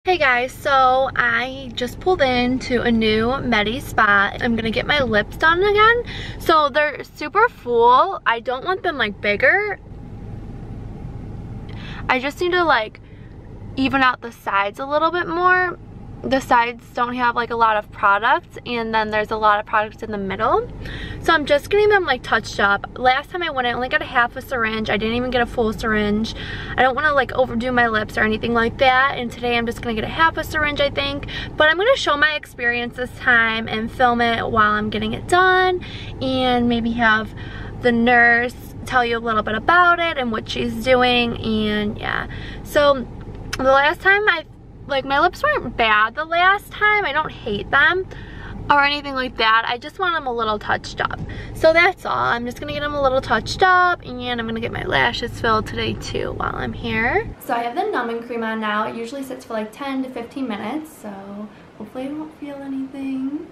Hey guys, so I just pulled into Anew Medi Spa. I'm gonna get my lips done again. So they're super full. I don't want them like bigger. I just need to like even out the sides a little bit more. The sides don't have like a lot of products, and then there's a lot of products in the middle. So I'm just getting them like touched up. Last time I went, I only got a half a syringe. I didn't even get a full syringe. I don't want to like overdo my lips or anything like that, and today I'm just gonna get a half a syringe, I think. But I'm gonna show my experience this time and film it while I'm getting it done, and maybe have the nurse tell you a little bit about it and what she's doing. And yeah, so the last time my lips weren't bad the last time. I don't hate them or anything like that. I just want them a little touched up. So that's all. I'm just gonna get them a little touched up, and I'm gonna get my lashes filled today too while I'm here. So I have the numbing cream on now. It usually sits for like 10 to 15 minutes, so hopefully I won't feel anything.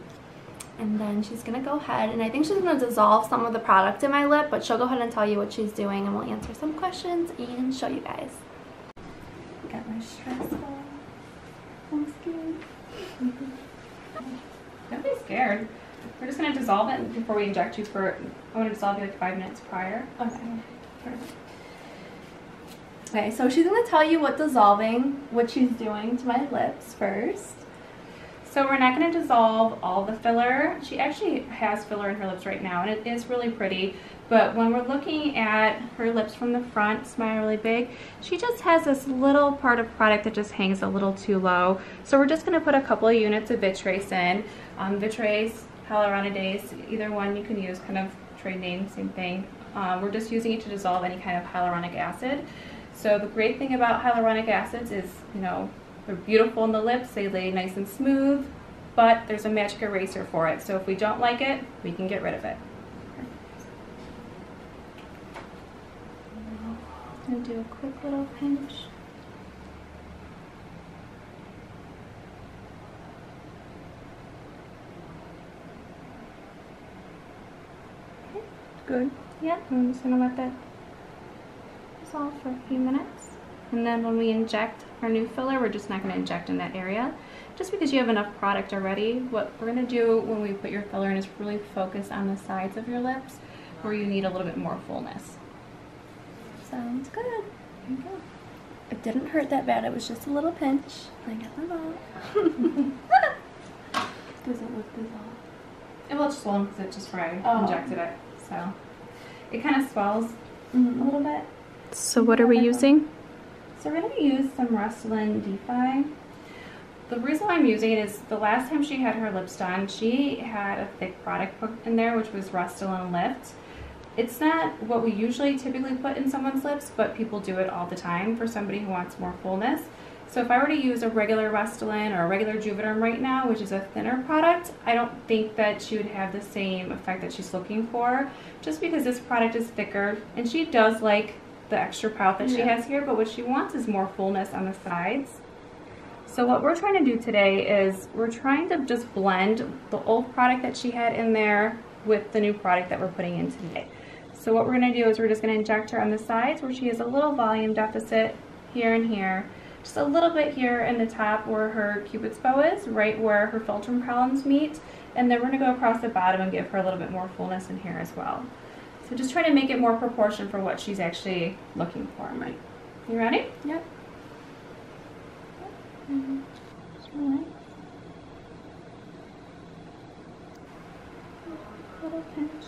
And then she's gonna go ahead, and I think she's gonna dissolve some of the product in my lip, but she'll go ahead and tell you what she's doing, and we'll answer some questions and show you guys. Got my stress ball. I'm scared. Don't be scared. We're just going to dissolve it before we inject you for, I want to dissolve you like 5 minutes prior. Okay. Perfect. Okay, so she's going to tell you what she's doing to my lips first. So we're not going to dissolve all the filler. She actually has filler in her lips right now, and it is really pretty. But when we're looking at her lips from the front, smile really big, she just has this little part of product that just hangs a little too low. So we're just going to put a couple of units of Vitrace in. Vitrace, hyaluronidase, either one you can use, kind of trade name, same thing. We're just using it to dissolve any kind of hyaluronic acid. So the great thing about hyaluronic acids is, they're beautiful in the lips, they lay nice and smooth, but there's a magic eraser for it. So if we don't like it, we can get rid of it. I'm going to do a quick little pinch. Okay, good. Yeah, I'm just going to let that dissolve for a few minutes. And then when we inject our new filler, we're just not going to inject in that area. Just because you have enough product already, what we're going to do when we put your filler in is really focus on the sides of your lips where you need a little bit more fullness. Sounds good. There you go. It didn't hurt that bad. It was just a little pinch. I got them off. Does it look dissolved? It will just swell because it's just where I injected it. So it kind of swells a little bit. So what are we using? So we're going to use some Restylane Defy. The reason why I'm using it is the last time she had her lips done, she had a thick product put in there, which was Restylane Lift. It's not what we usually typically put in someone's lips, but people do it all the time for somebody who wants more fullness. So if I were to use a regular Restylane or a regular Juvederm right now, which is a thinner product, I don't think that she would have the same effect that she's looking for, just because this product is thicker, and she does like the extra pout that she has here, but what she wants is more fullness on the sides. So what we're trying to do today is we're trying to just blend the old product that she had in there with the new product that we're putting in today. So what we're going to do is we're just going to inject her on the sides where she has a little volume deficit here and here. Just a little bit here in the top where her Cupid's bow is, right where her philtrum columns meet. And then we're going to go across the bottom and give her a little bit more fullness in here as well. So just try to make it more proportion for what she's actually looking for. Right. You ready? Yep. Just relax. Little pinch.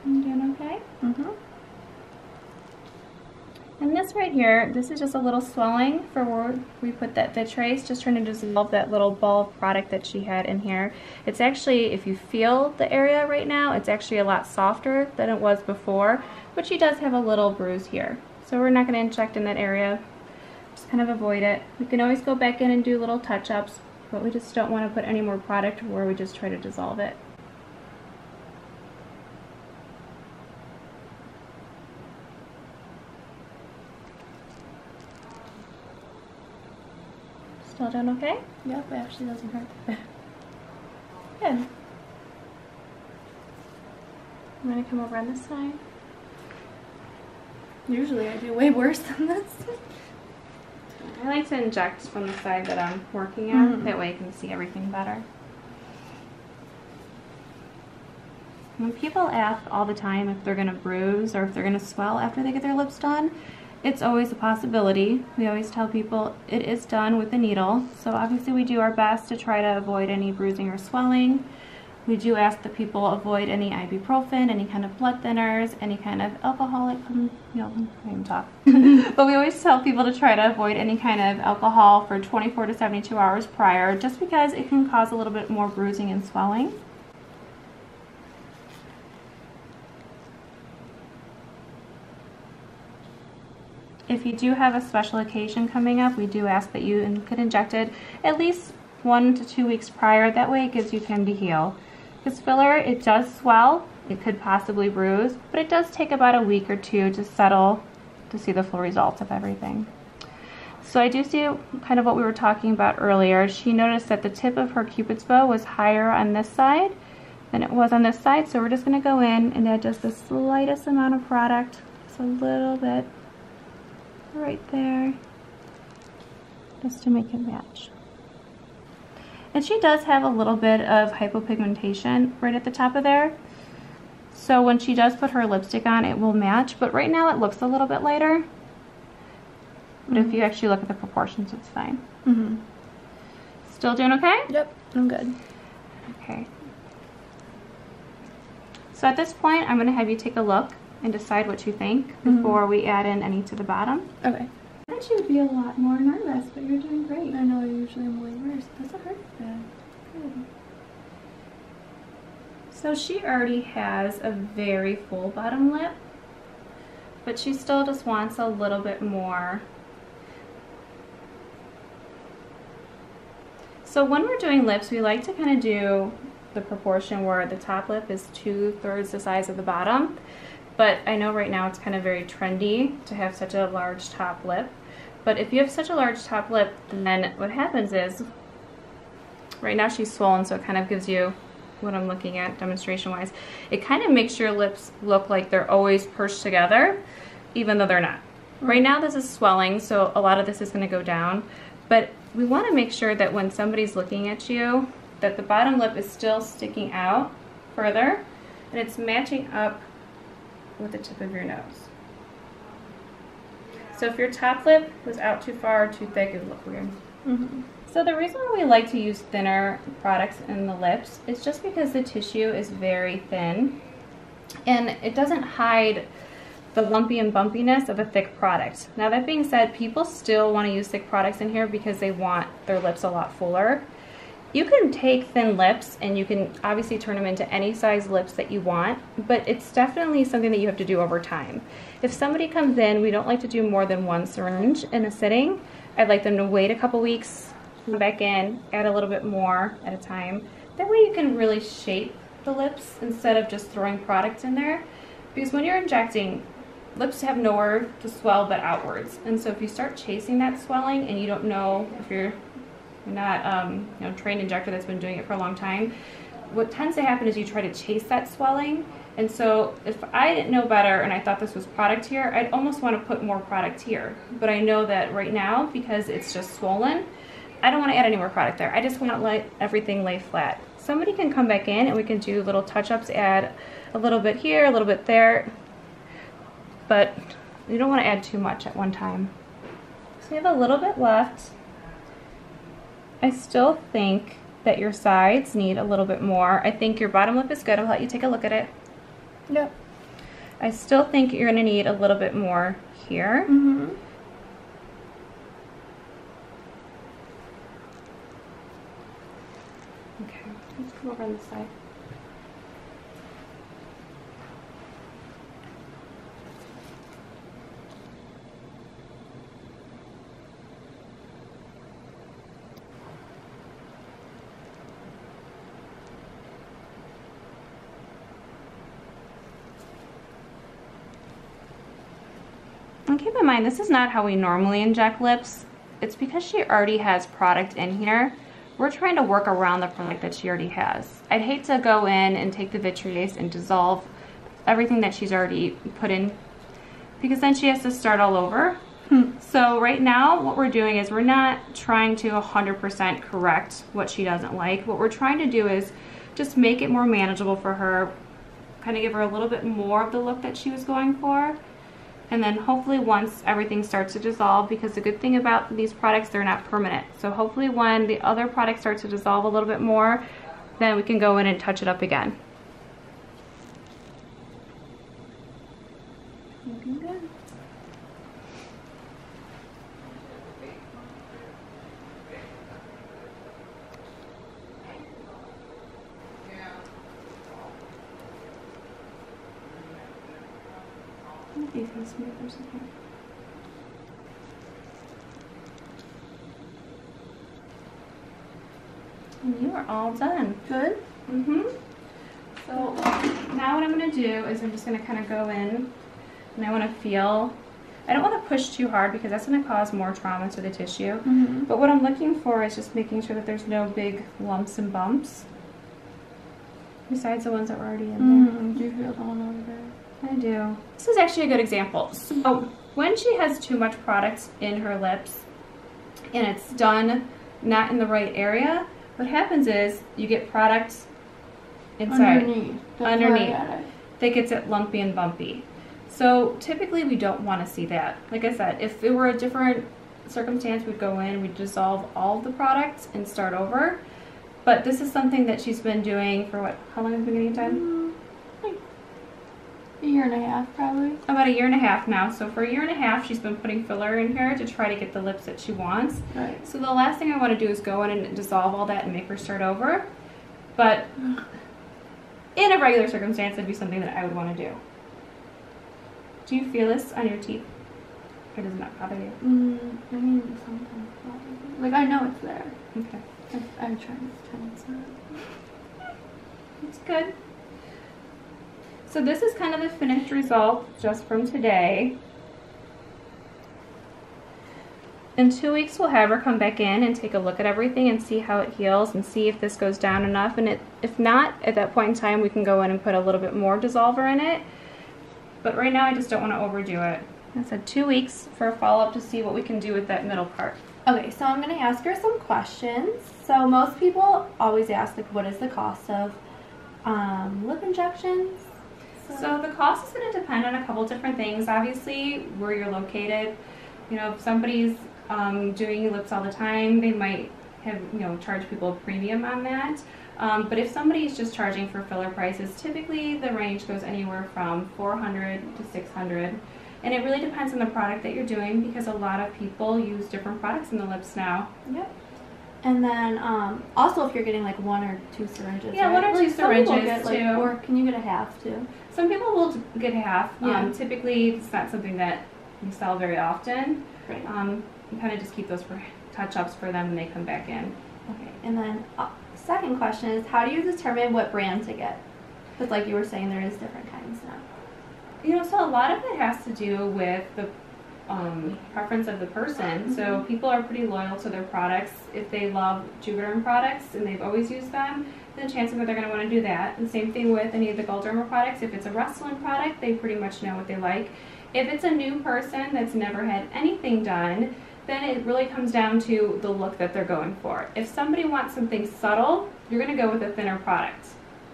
You doing okay? Mm-hmm. And this right here, this is just a little swelling for where we put that Vitrace, just trying to dissolve that little ball of product that she had in here. It's actually, if you feel the area right now, it's actually a lot softer than it was before, but she does have a little bruise here. So we're not going to inject in that area, just kind of avoid it. We can always go back in and do little touch-ups, but we just don't want to put any more product where we just try to dissolve it. Still doing okay? Yep, it actually doesn't hurt that bad. Good. I'm going to come over on this side. Usually I do way worse than this. I like to inject from the side that I'm working at. That way I can see everything better. When people ask all the time if they're going to bruise or if they're going to swell after they get their lips done, it's always a possibility. We always tell people it is done with the needle. So obviously we do our best to try to avoid any bruising or swelling. We do ask that people avoid any ibuprofen, any kind of blood thinners, any kind of alcoholic, you know, I can't even talk. But we always tell people to try to avoid any kind of alcohol for 24 to 72 hours prior, just because it can cause a little bit more bruising and swelling. If you do have a special occasion coming up, we do ask that you get injected at least 1 to 2 weeks prior. That way it gives you time to heal. Because filler, it does swell, it could possibly bruise, but it does take about a week or two to settle to see the full results of everything. So I do see kind of what we were talking about earlier. She noticed that the tip of her Cupid's bow was higher on this side than it was on this side. So we're just going to go in and add just the slightest amount of product, just a little bit right there, just to make it match. And she does have a little bit of hypopigmentation right at the top of there. So when she does put her lipstick on, it will match. But right now it looks a little bit lighter. But if you actually look at the proportions, it's fine. Still doing okay? Yep, I'm good. Okay. So at this point, I'm going to have you take a look and decide what you think before we add in any to the bottom. Okay. I thought you would be a lot more nervous, but you're doing great. I know I usually am way worse. Doesn't hurt bad. Good. So she already has a very full bottom lip, but she still just wants a little bit more. So when we're doing lips, we like to kind of do the proportion where the top lip is 2/3 the size of the bottom. But I know right now it's kind of very trendy to have such a large top lip. But if you have such a large top lip, then what happens is, right now she's swollen, so it kind of gives you what I'm looking at demonstration-wise. It kind of makes your lips look like they're always perched together, even though they're not. Right now this is swelling, so a lot of this is going to go down. But we want to make sure that when somebody's looking at you, that the bottom lip is still sticking out further, and it's matching up with the tip of your nose. So if your top lip was out too far or too thick, it would look weird. So the reason why we like to use thinner products in the lips is just because the tissue is very thin and it doesn't hide the lumpy and bumpiness of a thick product. Now that being said, people still want to use thick products in here because they want their lips a lot fuller. You can take thin lips and you can obviously turn them into any size lips that you want, but it's definitely something that you have to do over time. If somebody comes in, we don't like to do more than 1 syringe in a sitting. I'd like them to wait a couple weeks, come back in, add a little bit more at a time. That way you can really shape the lips instead of just throwing product in there. Because when you're injecting, lips have nowhere to swell but outwards. And so if you start chasing that swelling and you don't know, if you're not trained injector that's been doing it for a long time, what tends to happen is you try to chase that swelling. And so if I didn't know better and I thought this was product here, I'd almost want to put more product here. But I know that right now, because it's just swollen, I don't want to add any more product there. I just want to let everything lay flat. Somebody can come back in and we can do little touch-ups, add a little bit here, a little bit there, but you don't want to add too much at one time. So we have a little bit left. I still think that your sides need a little bit more. I think your bottom lip is good. I'll let you take a look at it. Yep. I still think you're going to need a little bit more here. Okay, let's come over on this side. And keep in mind, this is not how we normally inject lips. It's because she already has product in here. We're trying to work around the product that she already has. I'd hate to go in and take the vitreous and dissolve everything that she's already put in. because then she has to start all over. So right now what we're doing is we're not trying to 100% correct what she doesn't like. What we're trying to do is just make it more manageable for her, kind of give her a little bit more of the look that she was going for. And then hopefully once everything starts to dissolve, because the good thing about these products, they're not permanent. So hopefully when the other product starts to dissolve a little bit more, then we can go in and touch it up again. Looking good. And you are all done. Good? So now what I'm going to do is I'm just going to kind of go in and I want to feel, I don't want to push too hard because that's going to cause more trauma to the tissue. But what I'm looking for is just making sure that there's no big lumps and bumps besides the ones that were already in there. Do you feel the one over there? I do. This is actually a good example. So when she has too much product in her lips and it's done not in the right area, what happens is you get product inside, underneath that gets it lumpy and bumpy. So typically we don't want to see that. Like I said, if it were a different circumstance, we'd go in, we'd dissolve all of the products and start over. But this is something that she's been doing for what, how long has it been getting done? A year and a half, probably. About a year and a half now. So for a year and a half, she's been putting filler in here to try to get the lips that she wants. Right. So the last thing I want to do is go in and dissolve all that and make her start over. But in a regular circumstance, that'd be something that I would want to do. Do you feel this on your teeth? Or does it not bother you? I mean, sometimes. Like, I know it's there. Okay. I'm trying to pretend it's not. It's good. So this is kind of the finished result just from today. In 2 weeks, we'll have her come back in and take a look at everything and see how it heals and see if this goes down enough. And if not, at that point in time, we can go in and put a little bit more dissolver in it. But right now, I just don't want to overdo it. I said 2 weeks for a follow-up to see what we can do with that middle part. Okay, so I'm going to ask her some questions. So most people always ask, like, what is the cost of lip injections? So the cost is going to depend on a couple different things. Obviously, where you're located. You know, if somebody's doing lips all the time, they might have, charge people a premium on that. But if somebody's just charging for filler prices, typically the range goes anywhere from $400 to $600. And it really depends on the product that you're doing because a lot of people use different products in the lips now. Yep. And then also if you're getting like 1 or 2 syringes. Yeah, right? 1 or 2 syringes get, too. Or can you get a half too? Some people will get half. Yeah. Typically, it's not something that we sell very often. Right. You kind of just keep those for touch-ups for them when they come back in. Okay. And then second question is, how do you determine what brand to get? Because like you were saying, there is different kinds now. So a lot of it has to do with the preference of the person. So people are pretty loyal to their products. If they love Juvederm products and they've always used them, then chances are they're going to want to do that. And same thing with any of the Galderma products. If it's a Restylane product, they pretty much know what they like. If it's a new person that's never had anything done, then it really comes down to the look that they're going for. If somebody wants something subtle, you're going to go with a thinner product.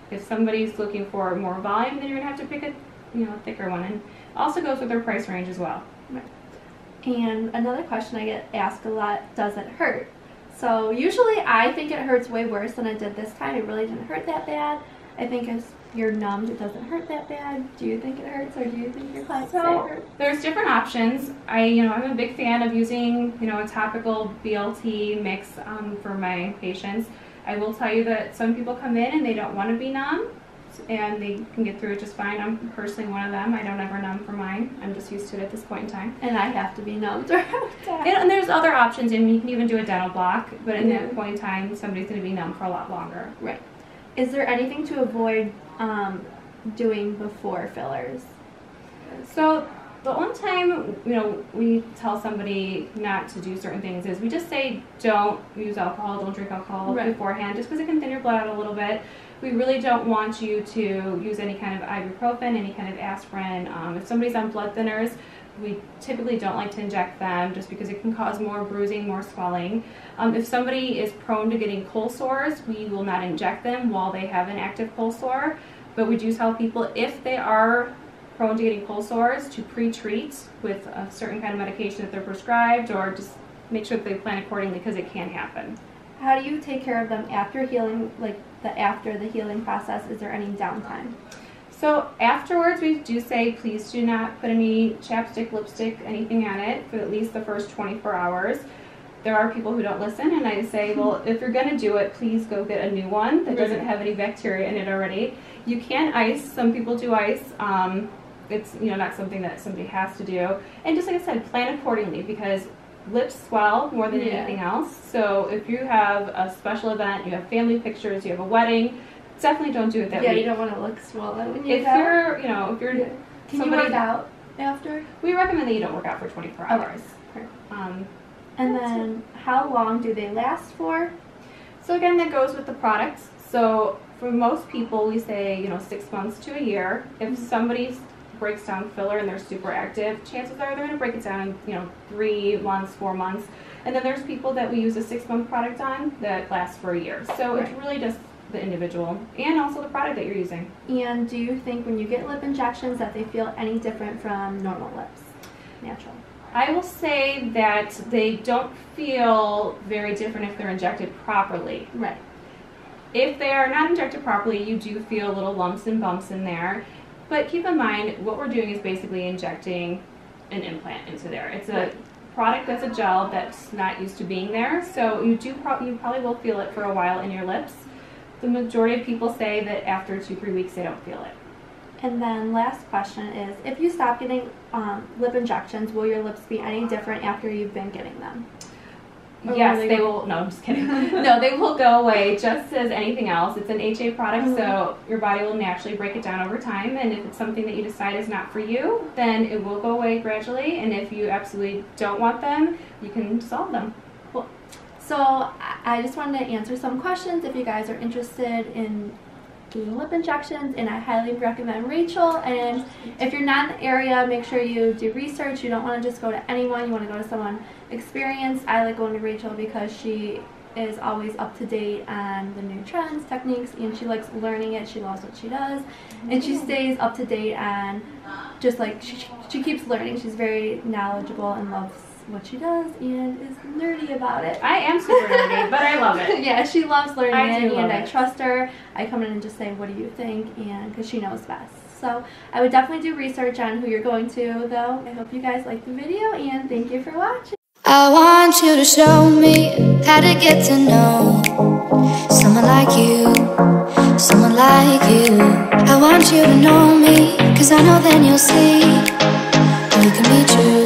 If somebody's looking for more volume, then you're going to have to pick a thicker one. And also goes with their price range as well. Right. And another question I get asked a lot, does it hurt? So usually I think it hurts way worse than it did this time. It really didn't hurt that bad. I think if you're numbed, it doesn't hurt that bad. Do you think it hurts, or do you think your clients say it hurts? There's different options. I'm a big fan of using, a topical BLT mix for my patients. I will tell you that some people come in and they don't want to be numb, and they can get through it just fine. I'm personally one of them. I don't ever numb for mine. I'm just used to it at this point in time. And I have to be numbed. And there's other options, and you can even do a dental block, but at that point in time, somebody's going to be numb for a lot longer. Right. Is there anything to avoid doing before fillers? So the only time we tell somebody not to do certain things is we just say don't use alcohol, don't drink alcohol beforehand, just because it can thin your blood out a little bit. We really don't want you to use any kind of ibuprofen, any kind of aspirin. If somebody's on blood thinners, We typically don't like to inject them just because it can cause more bruising, more swelling. If somebody is prone to getting cold sores, we will not inject them while they have an active cold sore. But we do tell people if they are prone to getting cold sores to pre-treat with a certain kind of medication that they're prescribed, or just make sure that they plan accordingly because it can happen. How do you take care of them after healing, like after the healing process? Is there any downtime? So afterwards, we do say please do not put any chapstick, lipstick, anything on it for at least the first 24 hours. There are people who don't listen, and I say, well, if you're going to do it, please go get a new one that doesn't have any bacteria in it already. You can ice. Some people do ice. It's not something that somebody has to do. And just like I said, plan accordingly, because lips swell more than anything else. So if you have a special event, you have family pictures, you have a wedding, definitely don't do it that week. Yeah, you don't want to look swollen when you If you're, if you're Can you work out after? We recommend that you don't work out for 24 hours. Okay. And then how long do they last for? So again, that goes with the products. So for most people, we say 6 months to a year. If somebody breaks down filler and they're super active, chances are they're going to break it down in 3 months, 4 months. And then there's people that we use a 6-month product on that lasts for a year. So it's really just the individual and also the product that you're using. And do you think when you get lip injections that they feel any different from normal lips, natural? I will say that they don't feel very different if they're injected properly. Right. If they are not injected properly, you do feel little lumps and bumps in there. But keep in mind, what we're doing is basically injecting an implant into there. It's a product that's a gel that's not used to being there, so you probably will feel it for a while in your lips. The majority of people say that after 2-3 weeks they don't feel it. And then last question is, if you stop getting lip injections, will your lips be any different after you've been getting them? Yes, they will. No, I'm just kidding. No, they will go away just as anything else. It's an HA product, so your body will naturally break it down over time. And if it's something that you decide is not for you, then it will go away gradually. And if you absolutely don't want them, you can dissolve them. Cool. So I just wanted to answer some questions if you guys are interested in doing lip injections, and I highly recommend Rachel. And if you're not in the area, make sure you do research. You don't want to just go to anyone, you want to go to someone experienced. I like going to Rachel because she is always up to date on the new trends, techniques, and she likes learning it. She loves what she does, and she stays up to date on just like she keeps learning. She's very knowledgeable and loves what she does and is nerdy about it. I am super nerdy, but I love it. Yeah, she loves learning and I trust her. I come in and just say, what do you think? And because she knows best. So I would definitely do research on who you're going to, though. I hope you guys liked the video, and thank you for watching. I want you to show me how to get to know someone like you, someone like you. I want you to know me, 'cause I know then you'll see we can be true.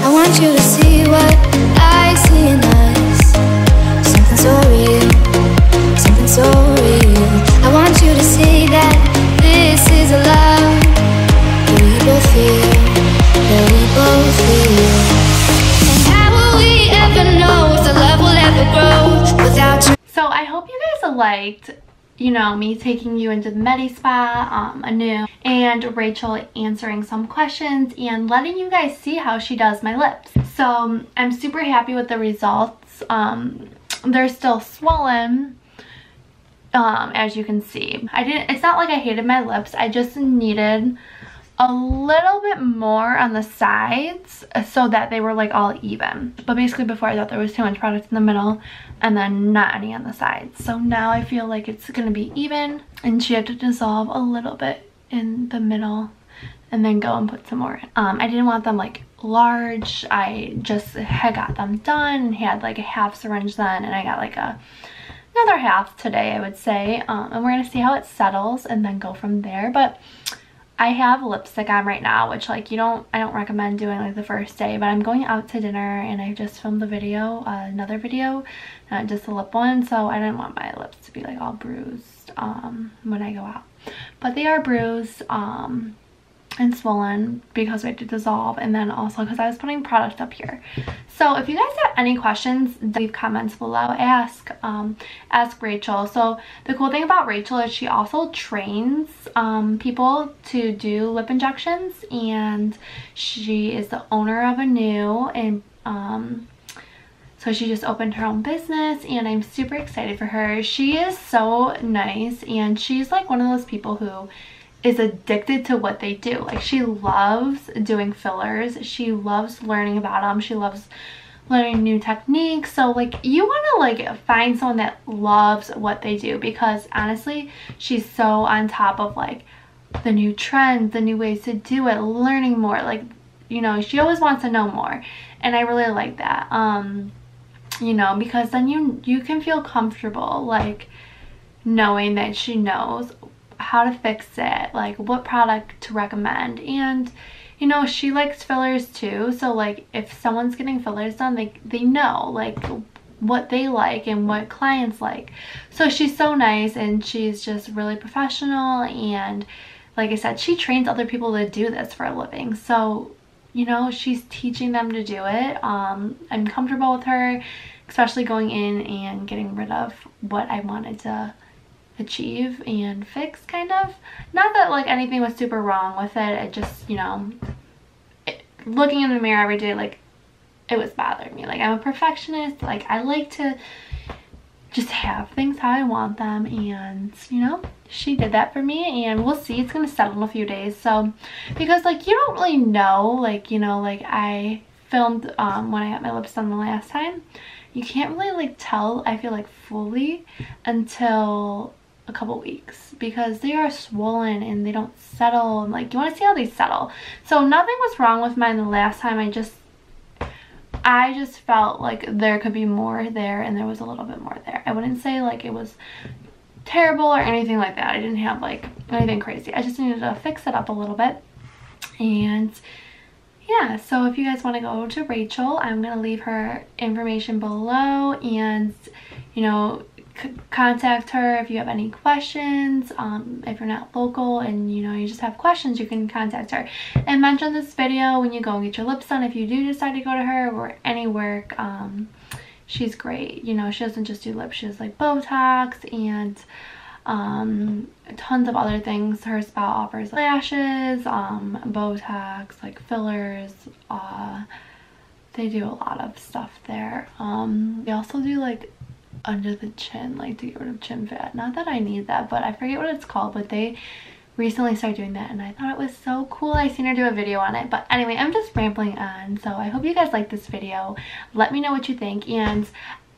I want you to see what I see in us. Something so real, something so real. I want you to see that this is a love that we both feel, that we both feel. And how will we ever know if the love will ever grow without you? So I hope you guys liked me taking you into the Medi Spa, Anew, and Rachel answering some questions and letting you guys see how she does my lips. So I'm super happy with the results. They're still swollen, as you can see. It's not like I hated my lips, I just needed a little bit more on the sides so that they were like all even. But basically before I thought there was too much product in the middle and then not any on the sides. So now I feel like it's gonna be even, and she had to dissolve a little bit in the middle and then go and put some more in. I didn't want them like large. I just had got them done and had like a half syringe then, and I got like another half today, I would say. And we're gonna see how it settles and then go from there. But I have lipstick on right now, which like I don't recommend doing like the first day, but I'm going out to dinner and I just filmed a video, another video, just a lip one, so I didn't want my lips to be like all bruised when I go out. But they are bruised. and swollen because we had to dissolve, and then also because I was putting product up here. So if you guys have any questions, leave comments below. Ask Rachel. So the cool thing about Rachel is she also trains people to do lip injections, and she is the owner of Anew, and so she just opened her own business, and I'm super excited for her. She is so nice, and she's like one of those people who is addicted to what they do. Like, she loves doing fillers. She loves learning about them. She loves learning new techniques. So like, you want to like find someone that loves what they do, because honestly, she's so on top of like the new trends, the new ways to do it, learning more. Like, you know, she always wants to know more, and I really like that. You know, because then you can feel comfortable like knowing that she knows how to fix it, like what product to recommend. And you know, she likes fillers too, so like if someone's getting fillers done, they know like what they like and what clients like. So she's so nice, and she's just really professional, and like I said, she trains other people to do this for a living. So you know, she's teaching them to do it. I'm comfortable with her, especially going in and getting rid of what I wanted to achieve and fix, kind of. Not that like anything was super wrong with it, it just, you know, looking in the mirror every day, like, it was bothering me. Like, I'm a perfectionist. Like, I like to just have things how I want them, and you know, she did that for me, and we'll see. It's gonna settle in a few days. So because like, you don't really know, like, you know, like I filmed when I got my lips done the last time, you can't really like tell, I feel like, fully until a couple weeks, because they are swollen and they don't settle, and like, you want to see how they settle. So nothing was wrong with mine the last time. I just felt like there could be more there, and there was a little bit more there. I wouldn't say like it was terrible or anything like that. I didn't have like anything crazy. I just needed to fix it up a little bit. And yeah, so if you guys want to go to Rachel, I'm going to leave her information below, and you know, contact her if you have any questions. If you're not local and you know, you just have questions, you can contact her and mention this video when you go and get your lips done, if you do decide to go to her, or any work. She's great. You know, she doesn't just do lips, she does like Botox and tons of other things. Her spa offers lashes, Botox, like fillers. They do a lot of stuff there. They also do like under the chin, like to get rid of chin fat. Not that I need that, but I forget what it's called, but they recently started doing that, and I thought it was so cool. I seen her do a video on it. But anyway, I'm just rambling on, so I hope you guys like this video. Let me know what you think. And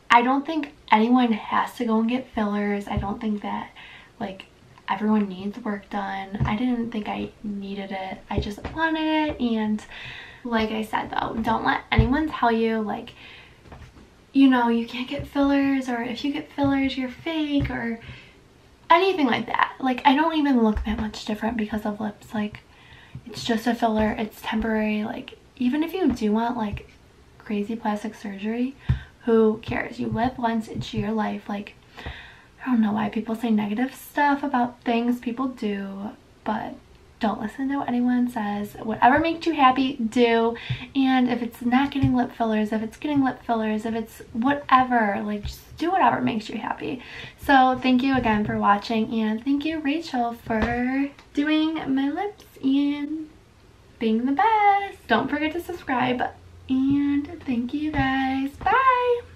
I don't think anyone has to go and get fillers. I don't think that like everyone needs work done. I didn't think I needed it, I just wanted it. And like I said though, don't let anyone tell you like, you know, you can't get fillers, or if you get fillers you're fake, or anything like that. Like, I don't even look that much different because of lips. Like, it's just a filler, it's temporary. Like, even if you do want like crazy plastic surgery, who cares? You live once, it's your life. Like, I don't know why people say negative stuff about things people do, but don't listen to what anyone says. Whatever makes you happy, do. And if it's not getting lip fillers, if it's getting lip fillers, if it's whatever, like, just do whatever makes you happy. So thank you again for watching, and thank you, Rachel, for doing my lips and being the best. Don't forget to subscribe, and thank you guys. Bye!